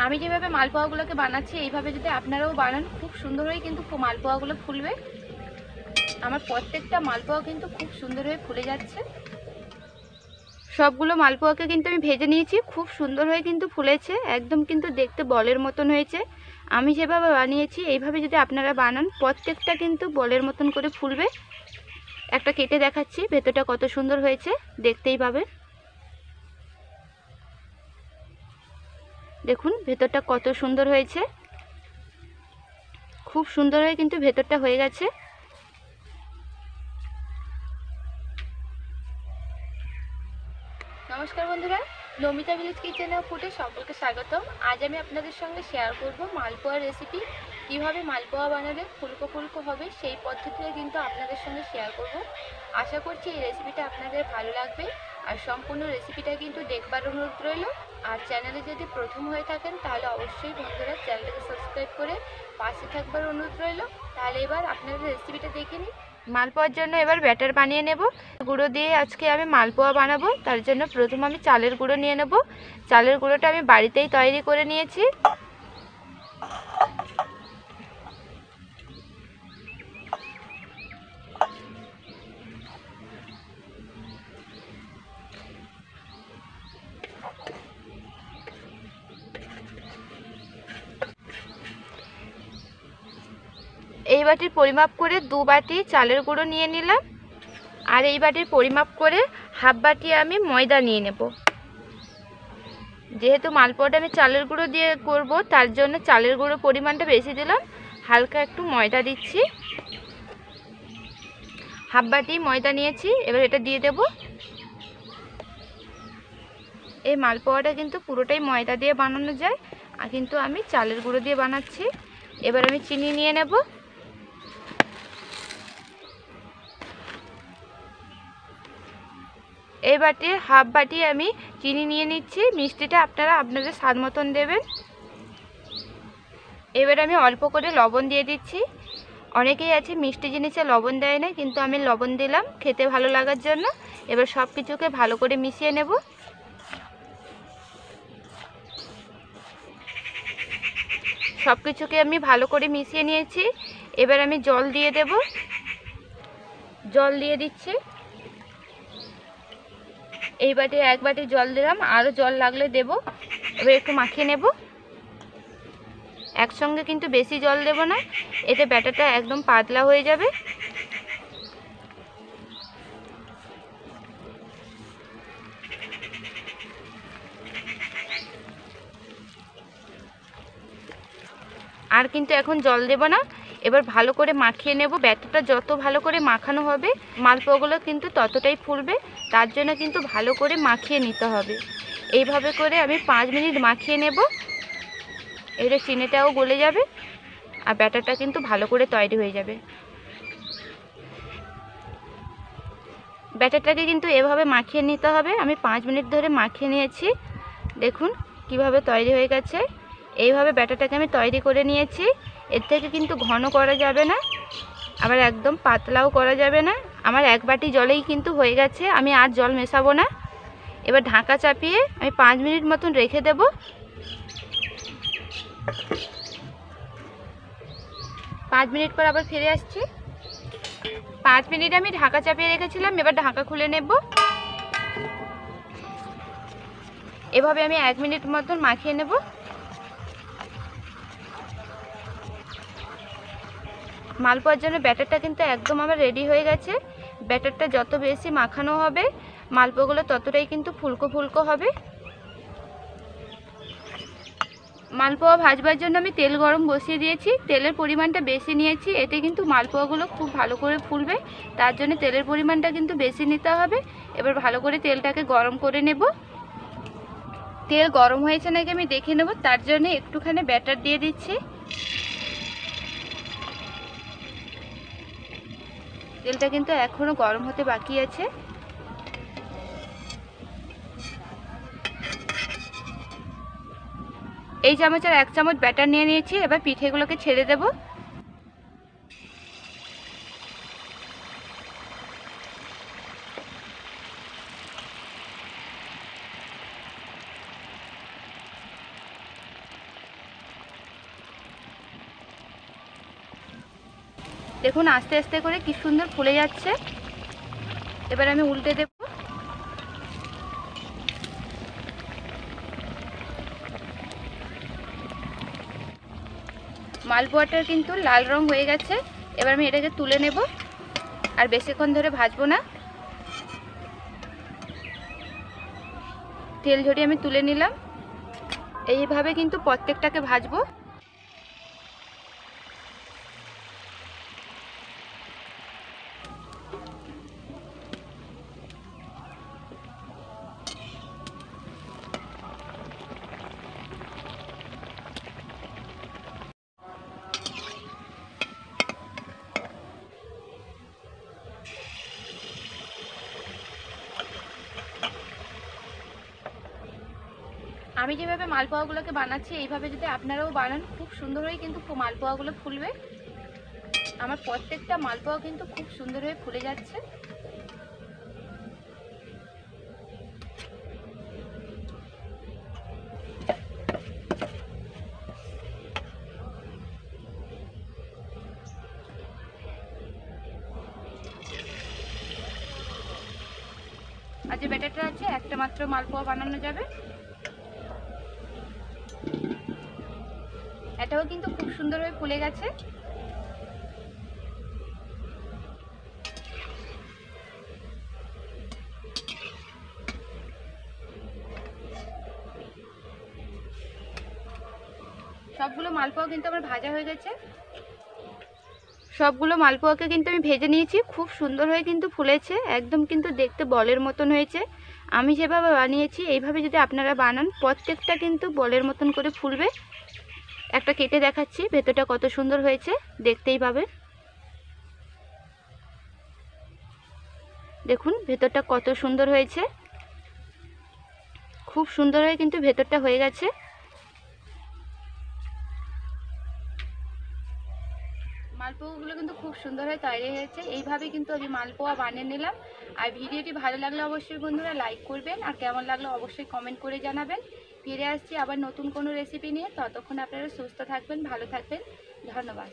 আমি যেভাবে মালপোয়াগুলোকে বানাচ্ছি এইভাবে যদি আপনারাও বানান খুব সুন্দর হয়ে কিন্তু মালপোয়াগুলো ফুলবে। আমার প্রত্যেকটা মালপোয়া কিন্তু খুব সুন্দর হয়ে ফুলে যাচ্ছে। সবগুলো মালপোয়াকে কিন্তু আমি ভেজে নিয়েছি, খুব সুন্দর হয়ে কিন্তু ফুলেছে, একদম কিন্তু দেখতে বলের মতন হয়েছে। আমি যেভাবে বানিয়েছি এইভাবে যদি আপনারা বানান প্রত্যেকটা কিন্তু বলের মতন করে ফুলবে। একটা কেটে দেখাচ্ছি ভেতরটা কত সুন্দর হয়েছে, দেখতেই পাবেন। দেখুন ভেতরটা কত সুন্দর হয়েছে, খুব সুন্দর হয়ে কিন্তু ভেতরটা হয়ে গেছে। নমস্কার বন্ধুরা, নমিতা ভিলেজ কিচেন ও ফুডে সকলকে স্বাগতম। আজ আমি আপনাদের সঙ্গে শেয়ার করব মালপোয়ার রেসিপি। কিভাবে মালপোয়া বানালে ফুলকো ফুলকো হবে সেই পদ্ধতিটা কিন্তু আপনাদের সঙ্গে শেয়ার করব। আশা করছি এই রেসিপিটা আপনাদের ভালো লাগবে। আর সম্পূর্ণ রেসিপিটা কিন্তু দেখবার অনুরোধ রইল। আর চ্যানেলে যদি প্রথম হয়ে থাকেন তাহলে অবশ্যই বন্ধুরা চ্যানেলটাকে সাবস্ক্রাইব করে পাশে থাকবার অনুরোধ রইল। তাহলে এবার আপনারা রেসিপিটা দেখে নিন। মালপোয়ার জন্য এবার ব্যাটার বানিয়ে নেব। গুঁড়ো দিয়ে আজকে আমি মালপোয়া বানাবো, তার জন্য প্রথম আমি চালের গুঁড়ো নিয়ে নেব। চালের গুঁড়োটা আমি বাড়িতেই তৈরি করে নিয়েছি। এই বাটির পরিমাপ করে 2 বাটি চালের গুঁড়ো নিয়ে নিলাম। আর এই বাটির পরিমাপ করে হাফ বাটি আমি ময়দা নিয়ে নেব। যেহেতু মালপোয়াটা আমি চালের গুঁড়ো দিয়ে করব তার জন্য চালের গুঁড়ো পরিমাণটা বেশি দিলাম, হালকা একটু ময়দা দিচ্ছি। হাফ বাটি ময়দা নিয়েছি, এবার এটা দিয়ে দেব। এই মালপোয়াটা কিন্তু পুরোটাই ময়দা দিয়ে বানানো যায়, আর কিন্তু আমি চালের গুঁড়ো দিয়ে বানাচ্ছি। এবার আমি চিনি নিয়ে নেব। এই বাটির হাফ বাটি আমি চিনি নিয়ে নিচ্ছি। মিষ্টিটা আপনারা আপনাদের স্বাদ মতন দেবেন। এবার আমি অল্প করে লবণ দিয়ে দিচ্ছি। অনেকেই আছে মিষ্টি জিনিসে লবণ দেয় না, কিন্তু আমি লবণ দিলাম খেতে ভালো লাগার জন্য। এবার সব কিছুকে ভালো করে মিশিয়ে নেব। সব কিছুকে আমি ভালো করে মিশিয়ে নিয়েছি। এবার আমি জল দিয়ে দেব। জল দিয়ে দিচ্ছি। এই বাটি 1 বাটি জল দিলাম, আরও জল লাগলে দেব। এবার একটু মাখিয়ে নেব। একসঙ্গে কিন্তু বেশি জল দেব না, এতে ব্যাটারটা একদম পাতলা হয়ে যাবে। আর কিন্তু এখন জল দেব না। এবার ভালো করে মাখিয়ে নেব। ব্যাটারটা যত ভালো করে মাখানো হবে মালপোয়াগুলো কিন্তু ততটাই ফুলবে, তার জন্য কিন্তু ভালো করে মাখিয়ে নিতে হবে। এইভাবে করে আমি 5 মিনিট মাখিয়ে নেব। এবারে চিনিটাও গলে যাবে আর ব্যাটারটা কিন্তু ভালো করে তৈরি হয়ে যাবে। ব্যাটারটাকে কিন্তু এভাবে মাখিয়ে নিতে হবে। আমি 5 মিনিট ধরে মাখিয়ে নিয়েছি। দেখুন কিভাবে তৈরি হয়ে গেছে। এইভাবে ব্যাটারটাকে আমি তৈরি করে নিয়েছি। এর থেকে কিন্তু ঘন করা যাবে না, আবার একদম পাতলাও করা যাবে না। আমার 1 বাটি জলেই কিন্তু হয়ে গেছে, আমি আর জল মেশাবো না। এবার ঢাকা চাপিয়ে আমি 5 মিনিট মতন রেখে দেব। 5 মিনিট পর আবার ফিরে আসছি। 5 মিনিট আমি ঢাকা চাপিয়ে রেখেছিলাম, এবার ঢাকা খুলে নেব। এভাবে আমি 1 মিনিট মতন মাখিয়ে নেব। মালপোয়ার জন্য ব্যাটারটা কিন্তু একদম আমার রেডি হয়ে গেছে। ব্যাটারটা যত বেশি মাখানো হবে মালপোয়াগুলো ততটাই কিন্তু ফুলকো ফুলকো হবে। মালপোয়া ভাজবার জন্য আমি তেল গরম বসিয়ে দিয়েছি। তেলের পরিমাণটা বেশি নিয়েছি, এতে কিন্তু মালপোয়াগুলো খুব ভালো করে ফুলবে, তার জন্য তেলের পরিমাণটা কিন্তু বেশি নিতে হবে। এবার ভালো করে তেলটাকে গরম করে নেব। তেল গরম হয়েছে নাকি আমি দেখে নেব, তার জন্য একটুখানি ব্যাটার দিয়ে দিচ্ছি। তেলটা কিন্তু এখনো গরম হতে বাকি আছে। এই চামচের 1 চামচ ব্যাটার নিয়ে নিয়েছি। এবার পিঠেগুলোকে ছেড়ে দেব। দেখুন আস্তে আস্তে করে কি সুন্দর ফুলে যাচ্ছে। এবার আমি উল্টে দেব। মালপোয়াটার কিন্তু লাল রং হয়ে গেছে। এবার আমি এটাকে তুলে নেব, আর বেশিক্ষণ ধরে ভাজবো না। তেল ঝরিয়ে আমি তুলে নিলাম। এইভাবে কিন্তু প্রত্যেকটাকে ভাজবো। আমি যেভাবে মালপোয়াগুলোকে বানাচ্ছি এইভাবে যদি আপনারাও বানান, খুব সুন্দর হয়ে কিন্তু মালপোয়াগুলো ফুলবে। আমার প্রত্যেকটা মালপোয়া কিন্তু খুব সুন্দর হয়ে ফুলে যাচ্ছে। আর যে ব্যাটারটা আছে, একটা মাত্র মালপোয়া বানানো যাবে। এটাও কিন্তু খুব সুন্দর হয়ে ফুলে গেছে। সবগুলো মালপোয়া কিন্তু আমার ভাজা হয়ে গেছে। সবগুলো মালপোয়াকে কিন্তু আমি ভেজে নিয়েছি। খুব সুন্দর হয়ে কিন্তু ফুলেছে, একদম কিন্তু দেখতে বলের মতন হয়েছে। আমি যেভাবে বানিয়েছি এইভাবে যদি আপনারা বানান, প্রত্যেকটা কিন্তু বলের মতন করে ফুলবে। একটা কেটে দেখাচ্ছি ভেতরটা কত সুন্দর হয়েছে, দেখতেই পাবে। দেখুন ভেতরটা কত সুন্দর হয়েছে, খুব সুন্দর হয়ে কিন্তু ভেতরটা হয়ে গেছে। মালপোয়াগুলো কিন্তু খুব সুন্দর হয়ে তৈরি হয়েছে। এইভাবে কিন্তু আমি মালপোয়া বানিয়ে নিলাম। আর ভিডিওটি ভালো লাগলে অবশ্যই বন্ধুরা লাইক করবেন, আর কেমন লাগলো অবশ্যই কমেন্ট করে জানাবেন। ফিরে আসছি আবার নতুন কোনো রেসিপি নিয়ে। ততক্ষণ আপনারা সুস্থ থাকবেন, ভালো থাকবেন। ধন্যবাদ।